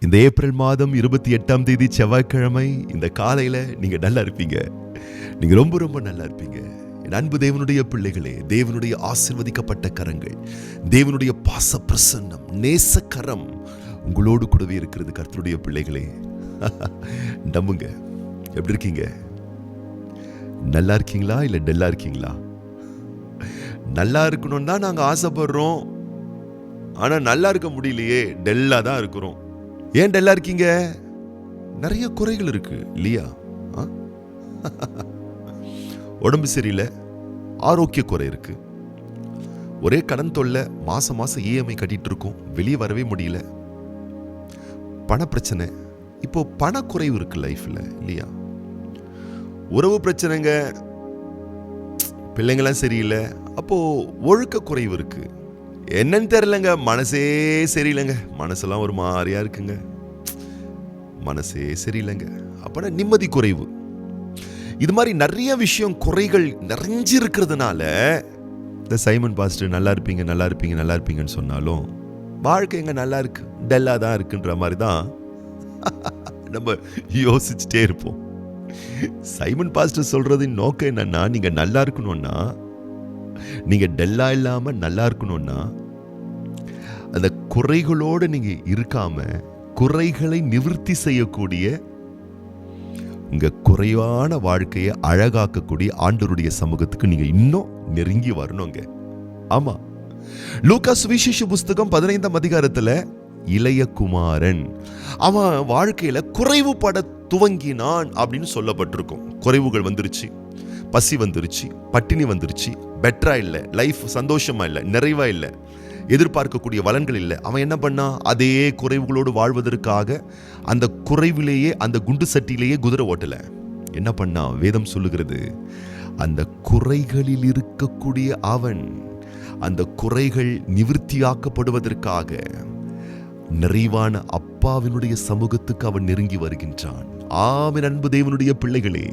இந்த ஏப்ரல் மாதம் 28ஆம் தேதி செவ்வாய்க்கிழமை இந்த காலையில நீங்க நல்லா இருப்பீங்க. நீங்க ரொம்ப ரொம்ப நல்லா இருப்பீங்க. என் அன்பு தேவனுடைய பிள்ளைகளே, தேவனுடைய ஆசீர்வதிக்கப்பட்ட கரங்கள், தேவனுடைய பாச பிரசன்னம், நேசக்கரம் உங்களோடு கூடவே இருக்கிறது. கர்த்தருடைய பிள்ளைகளே, நம்புங்க. எப்படி இருக்கீங்க? நல்லா இருக்கீங்களா இல்ல டல்லா இருக்கீங்களா? நல்லா இருக்கணும் தான் நாங்க ஆசைப்படுறோம். ஆனா நல்லா இருக்க முடியலையே, டல்லா தான் இருக்கிறோம். ஏன் டல்லா இருக்கீங்க? நிறைய குறைகள் இருக்கு இல்லையா? உடம்பு சரியில்லை, ஆரோக்கிய குறை இருக்கு, ஒரே கடன் தொல்லை, மாசம் இஎம்ஐ கட்டிட்டு இருக்கோம், வெளியே வரவே முடியல, பண பிரச்சனை, இப்போ பணக்குறைவு இருக்கு லைஃப்ல இல்லையா? உறவு பிரச்சனைங்க, பிள்ளைங்களாம் சரியில்லை, அப்போ ஒழுக்க குறைவு இருக்கு. என்னன்னு தெரியலங்க, மனசே சரியில்லைங்க, மனசெல்லாம் ஒரு மாதிரியா இருக்குங்க, மனசே சரியில்லைங்க. அப்பனா நிம்மதி குறைவு. இது மாதிரி நிறைய விஷயம், குறைகள் நிறைஞ்சு இருக்கிறதுனால இந்த சைமன் பாஸ்டர் நல்லா இருப்பீங்க நல்லா இருப்பீங்க நல்லா இருப்பீங்கன்னு சொன்னாலும் வாழ்க்கை எங்க நல்லா இருக்கு, டல்லா தான் இருக்குன்ற மாதிரி தான் நம்ம யோசிச்சுட்டே இருப்போம். சைமன் பாஸ்டர் சொல்றதின் நோக்கம் என்னன்னா, நீங்க நல்லா இருக்கணும்னா, நீங்க டல்லா இல்லாம நல்லா இருக்கணும்னா, அந்த குறைகளோடு நீங்க இருக்காம குறைகளை நிவர்த்தி செய்யக்கூடிய உங்க குறைவான வாழ்க்கையை அழகாக்கக்கூடிய ஆண்டவருடைய சமூகத்துக்கு நீங்க இன்னும் நெருங்கி வரணுங்க. ஆமா, லூக்கா சுவிசேஷ புஸ்தகம் 15ஆம் அதிகாரத்துல இளைய குமாரன் அவன் வாழ்க்கையில குறைவுபட துவங்கினான் அப்படின்னு சொல்லப்பட்டிருக்கும். குறைவுகள் வந்துருச்சு, பசி வந்துருச்சு, பட்டினி வந்துருச்சு, பெட்டரா இல்லை, லைஃப் சந்தோஷமா இல்லை, நிறைவா இல்லை, எதிர்பார்க்கக்கூடிய வளன்கள் இல்லை. அவன் என்ன பண்ணான்? அதே குறைவுகளோடு வாழ்வதற்காக அந்த குறைவிலேயே, அந்த குண்டு சட்டியிலேயே குதிரை ஓட்டல. என்ன பண்ணான்? வேதம் சொல்லுகிறது, அந்த குறைகளில் இருக்கக்கூடிய அவன் அந்த குறைகள் நிவர்த்தியாக்கப்படுவதற்காக நிறைவான அப்பாவினுடைய சமூகத்துக்கு அவன் நெருங்கி வருகின்றான். ஆமென். அன்பு தேவனுடைய பிள்ளைகளே,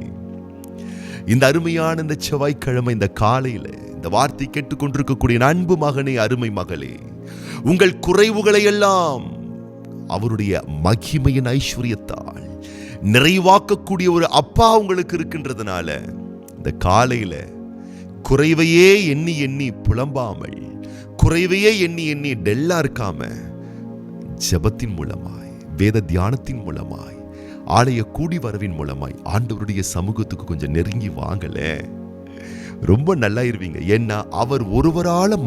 இந்த அருமையான இந்த செவ்வாய்க்கிழமை இந்த காலையில இந்த வார்த்தை கேட்டுக்கொண்டிருக்கக்கூடிய அன்பு மகனே, அருமை மகளே, உங்கள் குறைவுகளை எல்லாம் அவருடைய மகிமையின் ஐஸ்வர்யத்தால் நிறைவாக்கக்கூடிய ஒரு அப்பா உங்களுக்கு இருக்கின்றதுனால இந்த காலையில குறைவையே எண்ணி எண்ணி புலம்பாமல், குறைவையே எண்ணி எண்ணி டெல்லா இருக்காம, ஜெபத்தின் மூலமாய், வேத தியானத்தின் மூலமாய், ஆலய கூடி வரவின் மூலமாய் ஆண்டவருடைய சமூகத்துக்கு கொஞ்சம் நெருங்கி வாங்கல, ரொம்ப நல்லா இருவீங்க. ஏன்னா அவர் ஒருவரால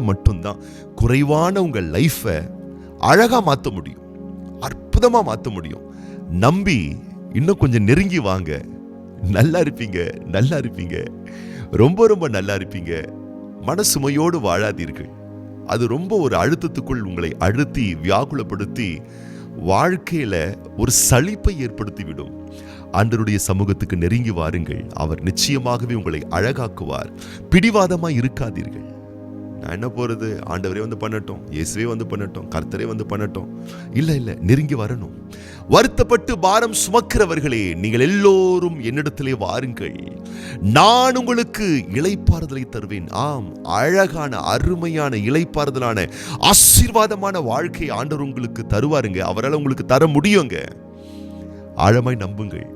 மட்டும்தான் குறைவான உங்க லைஃபை அழகா மாற்ற முடியும், அற்புதமா மாற்ற முடியும். நம்பி இன்னும் கொஞ்சம் நெருங்கி வாங்க. நல்லா இருப்பீங்க, நல்லா இருப்பீங்க, ரொம்ப ரொம்ப நல்லா இருப்பீங்க. மனசுமையோடு வாழாதீர்கள். அது ரொம்ப ஒரு அழுத்தத்துக்குள் உங்களை அழுத்தி வியாகுலப்படுத்தி வாழ்க்கையில ஒரு சலிப்பை ஏற்படுத்திவிடும். ஆண்டவருடைய சமூகத்துக்கு நெருங்கி வாருங்கள். அவர் நிச்சயமாகவே உங்களை அழகாக்குவார். பிடிவாதமாய் இருக்காதீர்கள். நான் என்ன போறது, ஆண்டவரே வந்து பண்ணட்டும், இயேசுவே வந்து பண்ணட்டும், கர்த்தரே வந்து பண்ணட்டும். இல்ல, நெருங்கி வரணும். வருத்தப்பட்டு பாரம் சுமக்கிறவர்களே, நீங்கள் எல்லோரும் என்னிடத்திலே வாருங்கள், நான் உங்களுக்கு இளைப்பாறுதலை தருவேன். ஆம், அழகான அருமையான இளைப்பாறுதலான ஆசீர்வாதமான வாழ்க்கை ஆண்டவர் உங்களுக்கு தருவாருங்க. அவரால் உங்களுக்கு தர முடியுங்க. ஆழமாய் நம்புங்கள்,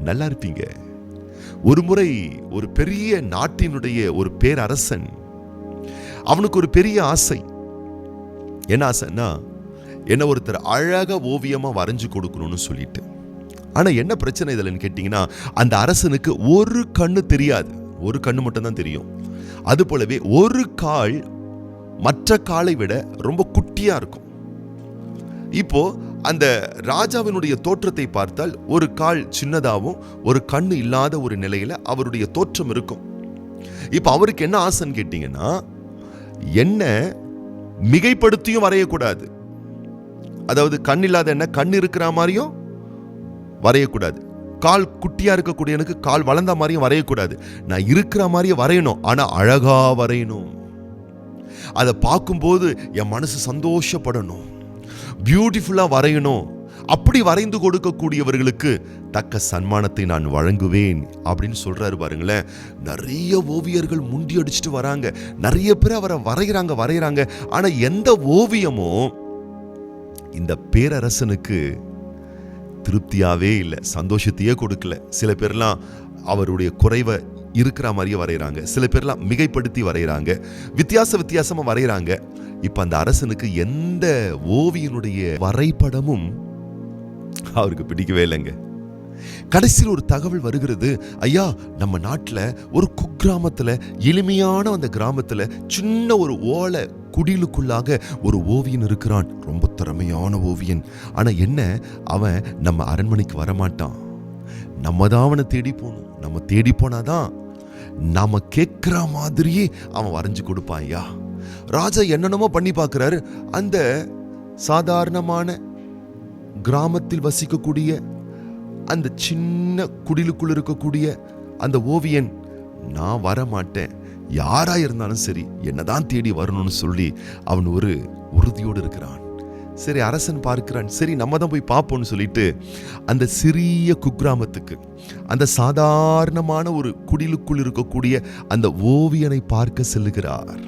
நல்லா இருப்பீங்க. ஒரு முறை ஒரு பெரிய நாட்டினுடைய ஒரு பேரரசன், அவனுக்கு ஒரு பெரிய ஆசை. என்ன ஆசைன்னா, என்ன ஒருத்தர் அழகா ஓவியமா வரைஞ்சு கொடுக்கணும்னு சொல்லிட்டு. ஆனா என்ன பிரச்சனை இதுலன்னு கேட்டீங்கன்னா, அந்த அரசனுக்கு ஒரு கண்ணு தெரியாது, ஒரு கண்ணு மட்டும் தான் தெரியும். அது போலவே ஒரு கால் மற்ற காலை விட ரொம்ப குட்டியா இருக்கும். இப்போ அந்த ராஜாவினுடைய தோற்றத்தை பார்த்தால் ஒரு கால் சின்னதாகவும் ஒரு கண்ணு இல்லாத ஒரு நிலையில அவருடைய தோற்றம் இருக்கும். இப்ப அவருக்கு என்ன ஆசைன்னு கேட்டீங்கன்னா, என்ன மிகைப்படுத்தியும் வரையக்கூடாது, அதாவது கண் இல்லாத என்ன கண் இருக்கிற மாதிரியும் வரையக்கூடாது, கால் குட்டியா இருக்கக்கூடிய எனக்கு கால் வளர்ந்த மாதிரியும் வரையக்கூடாது. நான் இருக்கிற மாதிரியே வரையணும், ஆனா அழகா வரையணும். அதை பார்க்கும்போது என் மனசு சந்தோஷப்படணும், பியூட்டிஃபுல்லா வரையணும். அப்படி வரைந்து கொடுக்கக்கூடியவர்களுக்கு தக்க சன்மானத்தை நான் வழங்குவேன் அப்படின்னு சொல்றாரு பாருங்களேன். நிறைய ஓவியர்கள் முண்டி அடிச்சுட்டு வராங்க, நிறைய பேர் அவரை வரைகிறாங்க. ஆனா எந்த ஓவியமும் இந்த பேரரசனுக்கு திருப்தியாவே இல்லை, சந்தோஷத்தையே கொடுக்கல. சில பேர்லாம் அவருடைய குறைவை இருக்கிற மாதிரியே வரைகிறாங்க, சில பேர்லாம் மிகைப்படுத்தி வரைகிறாங்க, வித்தியாசமா வரைகிறாங்க. இப்ப அந்த அரசனுக்கு எந்த ஓவியனுடைய வரைபடமும் அவருக்கு பிடிக்கவே இல்லைங்க. கடைசியில் ஒரு தகவல் வருகிறது, ஐயா நம்ம நாட்டில் ஒரு குக்கிராமத்தில், எளிமையான அந்த கிராமத்தில் சின்ன ஒரு ஓலை குடிலுக்குள்ளாக ஒரு ஓவியன் இருக்கிறான், ரொம்ப திறமையான ஓவியன். ஆனா என்ன, அவன் நம்ம அரண்மனைக்கு வரமாட்டான், நம்ம தான் அவனை தேடி போகணும். நம்ம தேடி போனாதான் நாம கேட்கிற மாதிரியே அவன் வரைஞ்சு கொடுப்பான். ஐயா ராஜா என்னென்னமோ பண்ணி பார்க்கிறாரு. அந்த சாதாரணமான கிராமத்தில் வசிக்கக்கூடிய அந்த சின்ன குடிலுக்குள் இருக்கக்கூடிய அந்த ஓவியன், நான் வர மாட்டேன், யாரா இருந்தாலும் சரி என்னதான் தேடி வரணும்னு சொல்லி அவன் ஒரு உறுதியோடு இருக்கிறான். சரி, அரசன் பார்க்கிறான், சரி நம்ம தான் போய் பார்ப்போம்னு சொல்லிட்டு அந்த சிறிய குக்கிராமத்துக்கு, அந்த சாதாரணமான ஒரு குடிலுக்குள் இருக்கக்கூடிய அந்த ஓவியனை பார்க்க செல்லுகிறார்.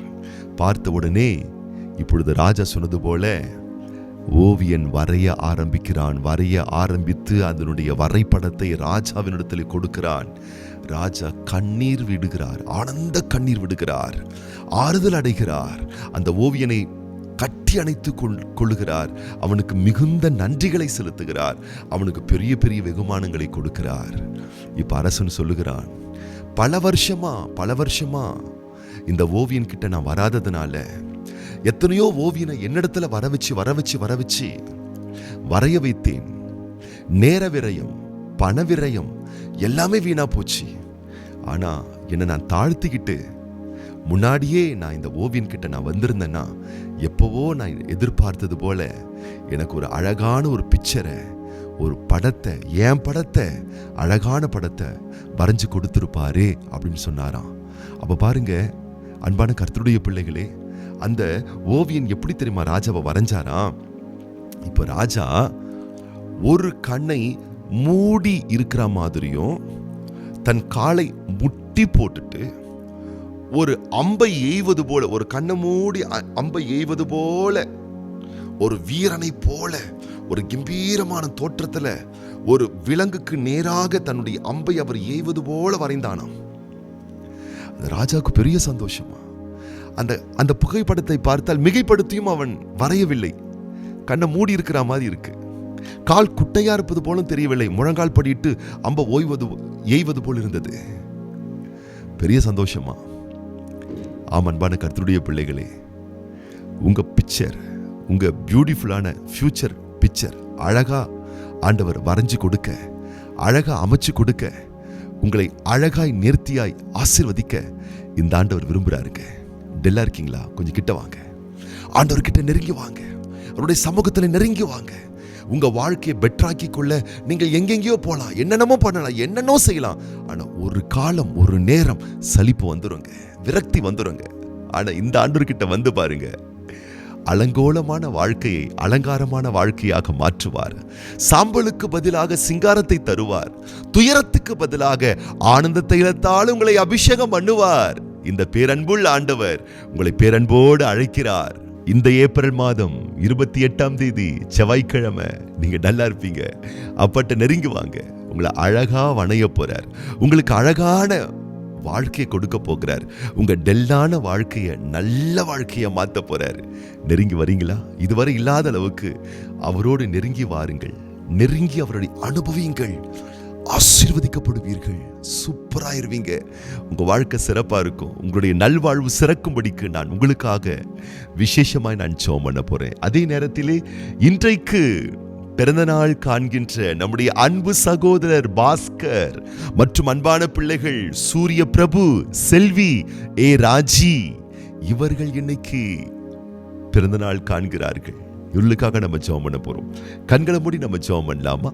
பார்த்த உடனே இப்பொழுது ராஜா சொன்னது போல ஓவியன் வரைய ஆரம்பிக்கிறான். வரைய ஆரம்பித்து அதனுடைய வரைபடத்தை ராஜாவினிடத்தில் கொடுக்கிறான். ராஜா கண்ணீர் விடுகிறார், ஆனந்த கண்ணீர் விடுகிறார், ஆறுதல் அடைகிறார். அந்த ஓவியனை கட்டி அணைத்து கொள்ளுகிறார். அவனுக்கு மிகுந்த நன்றிகளை செலுத்துகிறார். அவனுக்கு பெரிய பெரிய வெகுமானங்களை கொடுக்கிறார். இப்ப அரசன் சொல்லுகிறான், பல வருஷமா இந்த ஓவியன் கிட்ட நான் வராததுனால எத்தனையோ ஓவியனை என்னிடத்துல வர வச்சு வரைய வைத்தேன். நேர விரயம், பண விரயம் எல்லாமே வீணா போச்சு. ஆனா என்ன நான் தாழ்த்திக்கிட்டு முன்னாடியே நான் இந்த ஓவியன் கிட்ட நான் வந்திருந்தேன்னா எப்பவோ நான் எதிர்பார்த்தது போல எனக்கு ஒரு அழகான ஒரு பிக்சரை, ஒரு படத்தை, என் படத்தை, அழகான படத்தை வரைஞ்சு கொடுத்துருப்பாரு அப்படின்னு சொன்னாராம். அப்ப பாருங்க அன்பான கர்த்தருடைய பிள்ளைகளே, அந்த ஓவியன் எப்படி தெரியுமா ராஜாவை வரைஞ்சாராம். இப்ப ராஜா ஒரு கண்ணை மூடி இருக்கிற மாதிரியும் தன் காலை முட்டி போட்டுட்டு ஒரு அம்பை எய்வது போல, ஒரு கண்ணை மூடி அம்பை எய்வது போல, ஒரு வீரனை போல, ஒரு கம்பீரமான தோற்றத்துல ஒரு விலங்குக்கு நேராக தன்னுடைய அம்பை அவர் எய்வது போல வரைந்தானாம். அந்த ராஜாவுக்கு பெரிய சந்தோஷமா. அந்த புகைப்படத்தை பார்த்தால் மிகைப்படுத்தியும் அவன் வரையவில்லை. கண்ணை மூடி இருக்கிற மாதிரி இருக்கு, கால் குட்டையா இருப்பது போலும் தெரியவில்லை, முழங்கால் படிட்டு அம்ப எய்வது போல் இருந்தது. பெரிய சந்தோஷமா. அன்பான கர்த்தருடைய பிள்ளைகளே, உங்க பிக்சர், உங்க பியூட்டிஃபுல்லான ஃபியூச்சர் பிக்சர் அழகா ஆண்டவர் வரைஞ்சு கொடுக்க, அழகா அமைச்சு கொடுக்க, உங்களை அழகாய் நேர்த்தியாய் ஆசீர்வதிக்க இந்த ஆண்டவர் விரும்புறாருங்க. டெல்லா இருக்கீங்களா? கொஞ்சம் கிட்ட வாங்க, ஆண்டவர் கிட்ட நெருங்கி வாங்க, அவருடைய சமூகத்தில் நெருங்கி வாங்க. உங்க வாழ்க்கையை பெட்டராக்கி கொள்ள நீங்கள் எங்கெங்கயோ போகலாம், என்னென்னமோ பண்ணலாம், என்னென்னோ செய்யலாம். ஆனா ஒரு காலம், ஒரு நேரம் சலிப்பு வந்துருங்க, விரக்தி வந்துருங்க. ஆனா இந்த ஆண்டவர்கிட்ட வந்து பாருங்க, அலங்கோலமான வாழ்க்கையை அலங்காரமான வாழ்க்கையாக மாற்றுவார். சாம்பலுக்கு பதிலாக சிங்காரத்தை தருவார். துயரத்துக்கு பதிலாக ஆனந்த தைலத்தால் உங்களை அபிஷேகம் பண்ணுவார். இந்த பேரன்புள்ள ஆண்டவர் உங்களை பேரன்போடு அழைக்கிறார். இந்த ஏப்ரல் மாதம் 28 செவ்வாய்க்கிழமை நீங்க நல்லா இருப்பீங்க. அப்பட்ட நெருங்கி வாங்க, உங்களை அழகா வணைய போறார். உங்களுக்கு அழகான வாழ்க்கையை கொடுக்க போகிறார். உங்க டெல்லான வாழ்க்கைய நல்ல வாழ்க்கைய மாத்த போறார். நெருங்கி வரீங்களா? இதுவரை இல்லாத அளவுக்கு அவரோடு நெருங்கி வாருங்கள், நெருங்கி அவருடைய அனுபவியுங்கள், ஆசீர்வதிக்கப்படுவீர்கள், சூப்பராயிருவீங்க. உங்க வாழ்க்கை சிறப்பா இருக்கும். உங்களுடைய நல்வாழ்வு சிறக்கும்படிக்கு நான் உங்களுக்காக விசேஷமாய் நான் ஜெபம் பண்ண போறேன். அதே நேரத்திலே இன்றைக்கு பிறந்த நாள் காண்கின்ற நம்முடைய அன்பு சகோதரர் பாஸ்கர் மற்றும் அன்பான பிள்ளைகள் சூரிய பிரபு, செல்வி, ராஜி, இவர்கள் இன்னைக்கு பிறந்த நாள் காண்கிறார்கள். இவர்களுக்காக நம்ம ஜெபம் பண்ண போறோம். கண்களை மூடி நம்ம ஜெபம் பண்ணலாமா?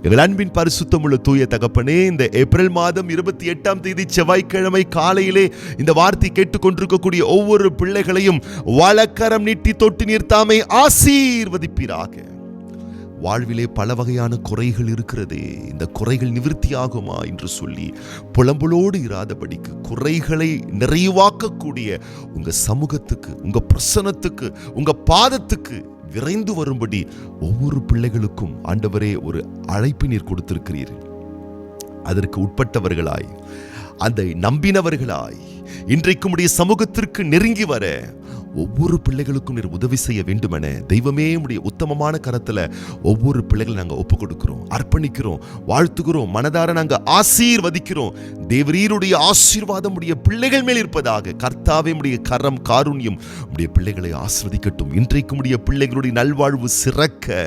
எங்கள் அன்பின் பரிசுத்தமுள்ள தூய தகப்பனே, இந்த ஏப்ரல் மாதம் 28 செவ்வாய்க்கிழமை காலையிலே இந்த வார்த்தை கேட்டுக்கொண்டிருக்கக்கூடிய ஒவ்வொரு பிள்ளைகளையும் வலக்கரம் நீட்டி தொட்டு நீர்த்தாமை ஆசீர்வதிப்பீராக. வாழ்விலே பல வகையான குறைகள் இருக்கிறதே, இந்த குறைகள் நிவர்த்தியாகுமா என்று சொல்லி புலம்பலோடு இராதபடிக்கு குறைகளை நிறைவாக்கக்கூடிய உங்க சமூகத்துக்கு, உங்க பிரசன்னத்துக்கு, உங்க பாதத்துக்கு விரைந்து வரும்படி ஒவ்வொரு பிள்ளைகளுக்கும் ஆண்டவரே ஒரு அழைப்பை நீர் கொடுத்திருக்கிறீர்கள். அதற்கு உட்பட்டவர்களாய், அதை நம்பினவர்களாய் இன்றைக்கு உடைய சமூகத்திற்கு நெருங்கி வர ஒவ்வொரு பிள்ளைகளுக்கும் நீர் உதவி செய்ய வேண்டுமென தெய்வமே உடைய உத்தமமான கரத்துல ஒவ்வொரு பிள்ளைகளை நாங்க ஒப்பு கொடுக்கிறோம், அர்ப்பணிக்கிறோம், வாழ்த்துகிறோம், மனதார நாங்க ஆசீர்வதிக்கிறோம். தேவரீருடைய ஆசீர்வாதம் உடைய பிள்ளைகள் மேல் இருப்பதாக. கர்த்தாவே உடைய கரம் காருண்யம் உடைய பிள்ளைகளை ஆசீர்வதிக்கட்டும். இன்றைக்கு உடைய பிள்ளைகளுடைய நல்வாழ்வு சிறக்க,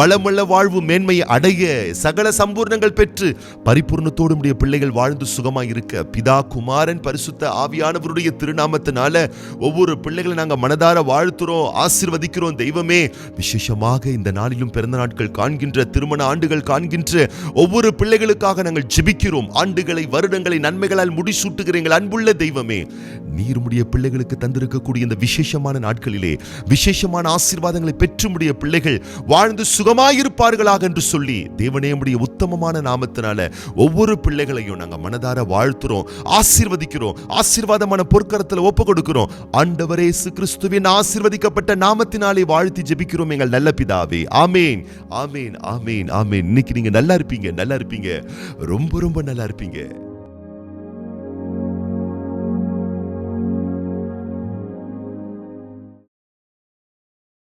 வளமுள்ள வாழ்வு மேன்மை அடைய, சகல சம்பூர்ணங்கள் பெற்று பரிபூர்ணத்தோடு உடைய பிள்ளைகள் வாழ்ந்து சுகமாய் இருக்க பிதா குமாரன் பரிசுத்த ஆவியானவருடைய திருநாமத்தினால ஒவ்வொரு பிள்ளைகளை நாங்க மனதார வாழ்த்துறோம், ஆசீர்வதிக்கிறோம். தெய்வமே, விசேஷமாக இந்த நாளிலும் பிறந்த நாட்கள் காண்கின்ற, திருமண ஆண்டுகள் காண்கின்ற ஒவ்வொரு பிள்ளைகளுக்காக நாங்கள் ஜெபிக்கிறோம். ஆண்டுகளை, வருடங்களை நன்மைகளால் முடிசூட்டுகிறீர்கள் அன்புள்ள தெய்வமே. நீர் உம்முடைய பிள்ளைகளுக்கு தந்திருக்கக்கூடிய இந்த விசேஷமான நாட்களிலே விசேஷமான ஆசீர்வாதங்களை பெற்று உம்முடைய பிள்ளைகள் வாழ்ந்து சுகமாயிருப்பார்களாக என்று சொல்லி தேவனே உம்முடைய உத்தமமான நாமத்தினால ஒவ்வொரு பிள்ளைகளையும் நாங்க மனதார வாழ்த்துறோம், ஆசீர்வதிக்கிறோம், ஆசீர்வாதமான பொற்கரத்தில் ஒப்பு கொடுக்கிறோம். ஆண்டவரே இயேசு கிறிஸ்துவின் ஆசீர்வதிக்கப்பட்ட நாமத்தினாலே வாழ்த்தி ஜெபிக்கிறோம் எங்கள் நல்ல பிதாவே. ஆமேன், ஆமேன், ஆமேன், ஆமேன். இன்னைக்கு நீங்க நல்லா இருப்பீங்க, நல்லா இருப்பீங்க, ரொம்ப ரொம்ப நல்லா இருப்பீங்க.